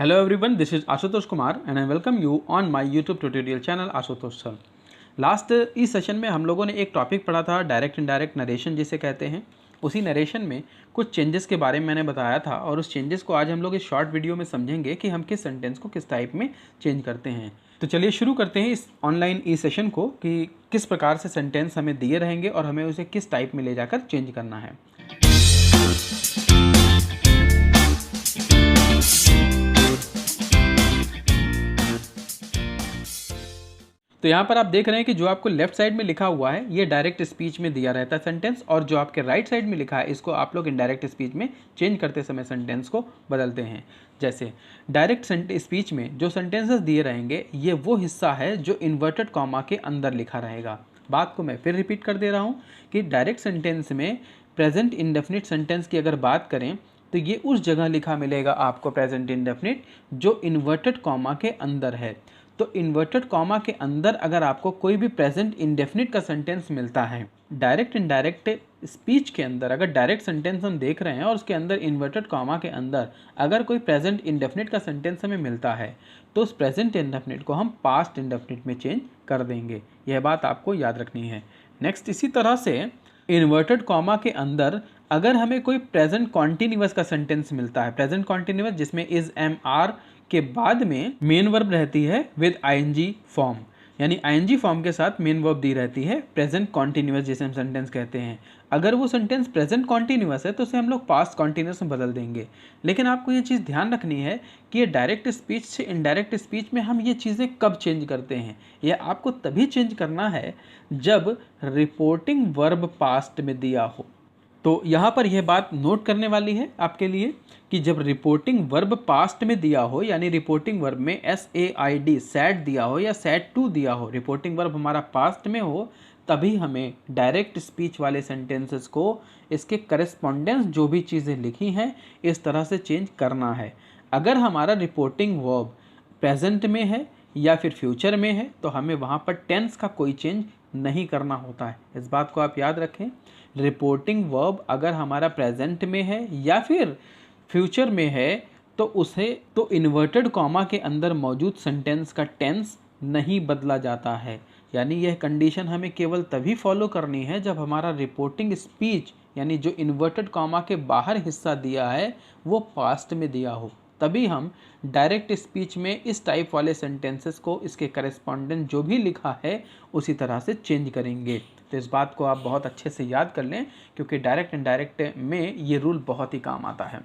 Hello everyone, this is Ashutosh Kumar and I welcome you on my YouTube tutorial channel Ashutosh Sir। Last इस session में हम लोगों ने एक topic पढ़ा था डायरेक्ट इनडायरेक्ट नरेशन जिसे कहते हैं। उसी नरेशन में कुछ चेंजेस के बारे में मैंने बताया था और उस चेंजेस को आज हम लोग इस शॉर्ट वीडियो में समझेंगे कि हम किस सेंटेंस को किस टाइप में चेंज करते हैं। तो चलिए शुरू करते हैं इस ऑनलाइन ई सेशन को कि किस प्रकार से सेंटेंस हमें दिए रहेंगे और हमें उसे किस टाइप में ले जाकर चेंज करना है। तो यहाँ पर आप देख रहे हैं कि जो आपको लेफ्ट साइड में लिखा हुआ है ये डायरेक्ट स्पीच में दिया रहता है सेंटेंस, और जो आपके राइट साइड में लिखा है इसको आप लोग इनडायरेक्ट स्पीच में चेंज करते समय सेंटेंस को बदलते हैं। जैसे डायरेक्ट स्पीच में जो सेंटेंसेस दिए रहेंगे ये वो हिस्सा है जो इन्वर्टेड कॉमा के अंदर लिखा रहेगा। बात को मैं फिर रिपीट कर दे रहा हूँ कि डायरेक्ट सेंटेंस में प्रेजेंट इंडेफिनिट सेंटेंस की अगर बात करें तो ये उस जगह लिखा मिलेगा आपको प्रेजेंट इंडेफिनिट जो इन्वर्टेड कॉमा के अंदर है। तो इन्वर्टेड कॉमा के अंदर अगर आपको कोई भी प्रेजेंट इंडेफिनिट का सेंटेंस मिलता है डायरेक्ट इनडायरेक्ट स्पीच के अंदर, अगर डायरेक्ट सेंटेंस हम देख रहे हैं और उसके अंदर इन्वर्टेड कॉमा के अंदर अगर कोई प्रेजेंट इंडेफिनिट का सेंटेंस हमें मिलता है तो उस प्रेजेंट इंडेफिनिट को हम पास्ट इंडेफिनिट में चेंज कर देंगे। यह बात आपको याद रखनी है। नेक्स्ट, इसी तरह से इन्वर्टेड कॉमा के अंदर अगर हमें कोई प्रेजेंट कॉन्टिन्यूअस का सेंटेंस मिलता है, प्रेजेंट कॉन्टिन्यूअस जिसमें इज एम आर के बाद में मेन वर्ब रहती है विद आईएनजी फॉर्म, यानी आईएनजी फॉर्म के साथ मेन वर्ब दी रहती है, प्रेजेंट कॉन्टिन्यूअस जिसे हम सेंटेंस कहते हैं। अगर वो सेंटेंस प्रेजेंट कॉन्टिन्यूअस है तो उसे हम लोग पास्ट कॉन्टिन्यूअस में बदल देंगे। लेकिन आपको ये चीज़ ध्यान रखनी है कि ये डायरेक्ट स्पीच से इनडायरेक्ट स्पीच में हम ये चीज़ें कब चेंज करते हैं। यह आपको तभी चेंज करना है जब रिपोर्टिंग वर्ब पास्ट में दिया हो। तो यहाँ पर यह बात नोट करने वाली है आपके लिए कि जब रिपोर्टिंग वर्ब पास्ट में दिया हो, यानी रिपोर्टिंग वर्ब में SAID सैड दिया हो या सैड टू दिया हो, रिपोर्टिंग वर्ब हमारा पास्ट में हो, तभी हमें डायरेक्ट स्पीच वाले सेंटेंसेस को इसके करस्पॉन्डेंस जो भी चीज़ें लिखी हैं इस तरह से चेंज करना है। अगर हमारा रिपोर्टिंग वर्ब प्रेजेंट में है या फिर फ्यूचर में है तो हमें वहाँ पर टेंस का कोई चेंज नहीं करना होता है। इस बात को आप याद रखें। रिपोर्टिंग वर्ब अगर हमारा प्रेजेंट में है या फिर फ्यूचर में है तो उसे तो इन्वर्टेड कॉमा के अंदर मौजूद सेंटेंस का टेंस नहीं बदला जाता है। यानी यह कंडीशन हमें केवल तभी फॉलो करनी है जब हमारा रिपोर्टिंग स्पीच यानी जो इन्वर्टेड कॉमा के बाहर हिस्सा दिया है वो पास्ट में दिया हो, तभी हम डायरेक्ट स्पीच में इस टाइप वाले सेंटेंसेस को इसके करस्पॉन्डेंट जो भी लिखा है उसी तरह से चेंज करेंगे। तो इस बात को आप बहुत अच्छे से याद कर लें क्योंकि डायरेक्ट इनडायरेक्ट में ये रूल बहुत ही काम आता है।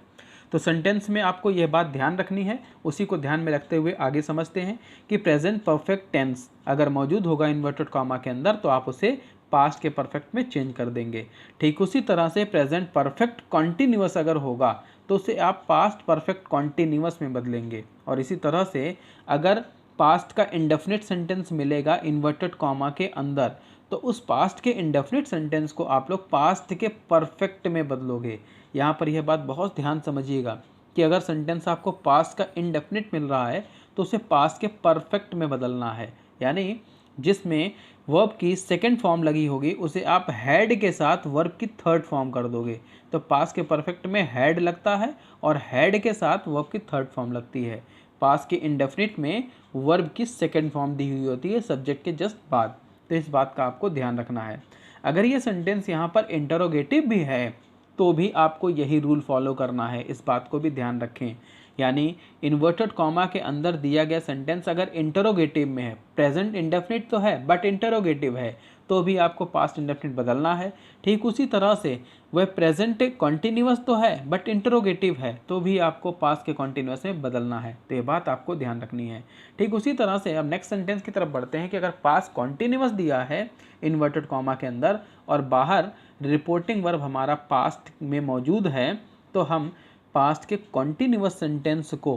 तो सेंटेंस में आपको यह बात ध्यान रखनी है। उसी को ध्यान में रखते हुए आगे समझते हैं कि प्रेजेंट परफेक्ट टेंस अगर मौजूद होगा इन्वर्टेड कॉमा के अंदर तो आप उसे पास्ट के परफेक्ट में चेंज कर देंगे। ठीक उसी तरह से प्रेजेंट परफेक्ट कॉन्टिन्यूअस अगर होगा तो उसे आप पास्ट परफेक्ट कॉन्टिन्यूअस में बदलेंगे। और इसी तरह से अगर पास्ट का इंडेफिनिट सेंटेंस मिलेगा इन्वर्टेड कॉमा के अंदर तो उस पास्ट के इंडेफिनिट सेंटेंस को आप लोग पास्ट के परफेक्ट में बदलोगे। यहाँ पर यह बात बहुत ध्यान समझिएगा कि अगर सेंटेंस आपको पास्ट का इंडेफिनिट मिल रहा है तो उसे पास्ट के परफेक्ट में बदलना है, यानी जिसमें वर्ब की सेकंड फॉर्म लगी होगी उसे आप हैड के साथ वर्ब की थर्ड फॉर्म कर दोगे। तो पास्ट के परफेक्ट में हैड लगता है और हैड के साथ वर्ब की थर्ड फॉर्म लगती है। पास्ट के इंडेफिनिट में वर्ब की सेकंड फॉर्म दी हुई होती है सब्जेक्ट के जस्ट बाद। तो इस बात का आपको ध्यान रखना है। अगर ये सेंटेंस यहाँ पर इंटरोगेटिव भी है तो भी आपको यही रूल फॉलो करना है। इस बात को भी ध्यान रखें, यानी इन्वर्टेड कॉमा के अंदर दिया गया सेंटेंस अगर इंटरोगेटिव में है, प्रेजेंट इंडेफिनिट तो है बट इंटरोगेटिव है, तो भी आपको पास्ट इंडेफिनिट बदलना है। ठीक उसी तरह से वह प्रेजेंट कॉन्टिन्यूअस तो है बट इंटरोगेटिव है तो भी आपको पास्ट के कॉन्टिन्यूअस में बदलना है। तो ये बात आपको ध्यान रखनी है। ठीक उसी तरह से अब नेक्स्ट सेंटेंस की तरफ बढ़ते हैं कि अगर पास्ट कॉन्टिन्यूअस दिया है इन्वर्टेड कॉमा के अंदर और बाहर रिपोर्टिंग वर्ब हमारा पास्ट में मौजूद है तो हम पास्ट के कॉन्टिन्यूअस सेंटेंस को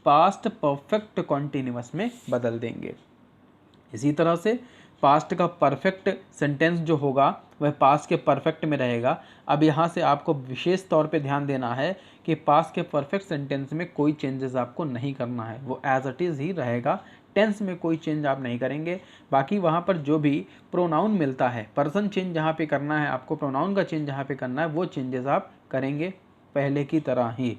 पास्ट परफेक्ट कॉन्टिन्यूअस में बदल देंगे। इसी तरह से पास्ट का परफेक्ट सेंटेंस जो होगा वह पास्ट के परफेक्ट में रहेगा। अब यहाँ से आपको विशेष तौर पे ध्यान देना है कि पास्ट के परफेक्ट सेंटेंस में कोई चेंजेस आपको नहीं करना है, वो एज इट इज़ ही रहेगा। टेंस में कोई चेंज आप नहीं करेंगे। बाकी वहाँ पर जो भी प्रोनाउन मिलता है, पर्सन चेंज जहाँ पे करना है आपको, प्रोनाउन का चेंज जहाँ पे करना है वो चेंजेस आप करेंगे पहले की तरह ही।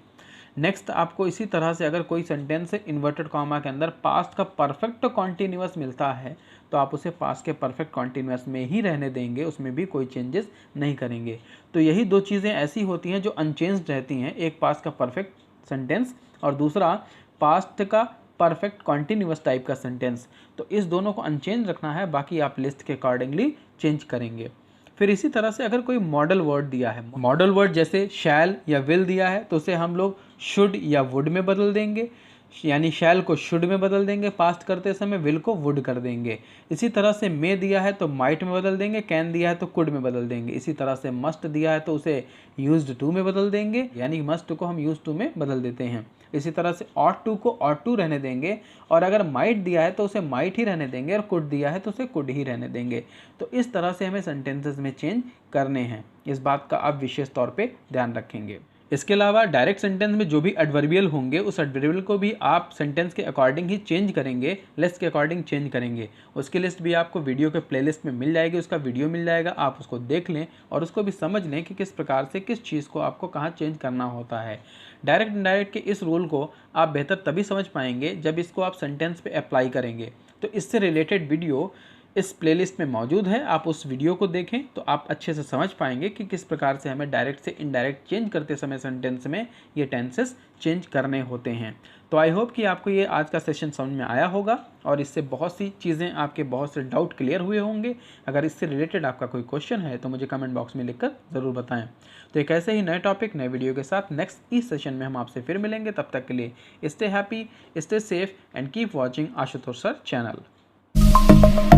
नेक्स्ट आपको इसी तरह से अगर कोई सेंटेंस इन्वर्टेड कॉमा के अंदर पास्ट का परफेक्ट कॉन्टिन्यूअस मिलता है तो आप उसे पास्ट के परफेक्ट कॉन्टिन्यूअस में ही रहने देंगे, उसमें भी कोई चेंजेस नहीं करेंगे। तो यही दो चीज़ें ऐसी होती हैं जो अनचेंज्ड रहती हैं, एक पास्ट का परफेक्ट सेंटेंस और दूसरा पास्ट का परफेक्ट कॉन्टिन्यूअस टाइप का सेंटेंस। तो इस दोनों को अनचेंज रखना है, बाकी आप लिस्ट के अकॉर्डिंगली चेंज करेंगे। फिर इसी तरह से अगर कोई मॉडल वर्ड दिया है, मॉडल वर्ड जैसे शैल या विल दिया है तो उसे हम लोग शुड या वुड में बदल देंगे, यानी शैल को शुड में बदल देंगे पास्ट करते समय, विल को वुड कर देंगे। इसी तरह से मे दिया है तो माइट में बदल देंगे, कैन दिया है तो कुड में बदल देंगे। इसी तरह से मस्ट दिया है तो उसे यूज्ड टू में बदल देंगे, यानी मस्ट को हम यूज्ड टू में बदल देते हैं। इसी तरह से ऑट टू को ऑट टू रहने देंगे, और अगर माइट दिया है तो उसे माइट ही रहने देंगे, और कुड दिया है तो उसे कुड ही रहने देंगे। तो इस तरह से हमें सेंटेंसेस में चेंज करने हैं, इस बात का आप विशेष तौर पे ध्यान रखेंगे। इसके अलावा डायरेक्ट सेंटेंस में जो भी एडवर्बियल होंगे उस एडवर्बियल को भी आप सेंटेंस के अकॉर्डिंग ही चेंज करेंगे, लिस्ट के अकॉर्डिंग चेंज करेंगे। उसकी लिस्ट भी आपको वीडियो के प्लेलिस्ट में मिल जाएगी, उसका वीडियो मिल जाएगा, आप उसको देख लें और उसको भी समझ लें कि किस प्रकार से किस चीज़ को आपको कहाँ चेंज करना होता है। डायरेक्ट इनडायरेक्ट के इस रूल को आप बेहतर तभी समझ पाएंगे जब इसको आप सेंटेंस पे अप्लाई करेंगे। तो इससे रिलेटेड वीडियो इस प्लेलिस्ट में मौजूद है, आप उस वीडियो को देखें तो आप अच्छे से समझ पाएंगे कि किस प्रकार से हमें डायरेक्ट से इनडायरेक्ट चेंज करते समय सेंटेंस में ये टेंसेस चेंज करने होते हैं। तो आई होप कि आपको ये आज का सेशन समझ में आया होगा और इससे बहुत सी चीज़ें, आपके बहुत से डाउट क्लियर हुए होंगे। अगर इससे रिलेटेड आपका कोई क्वेश्चन है तो मुझे कमेंट बॉक्स में लिखकर ज़रूर बताएं। तो एक ऐसे ही नए टॉपिक, नए वीडियो के साथ नेक्स्ट इस सेशन में हम आपसे फिर मिलेंगे। तब तक के लिए stay happy, stay safe and keep watching Ashutosh sir channel.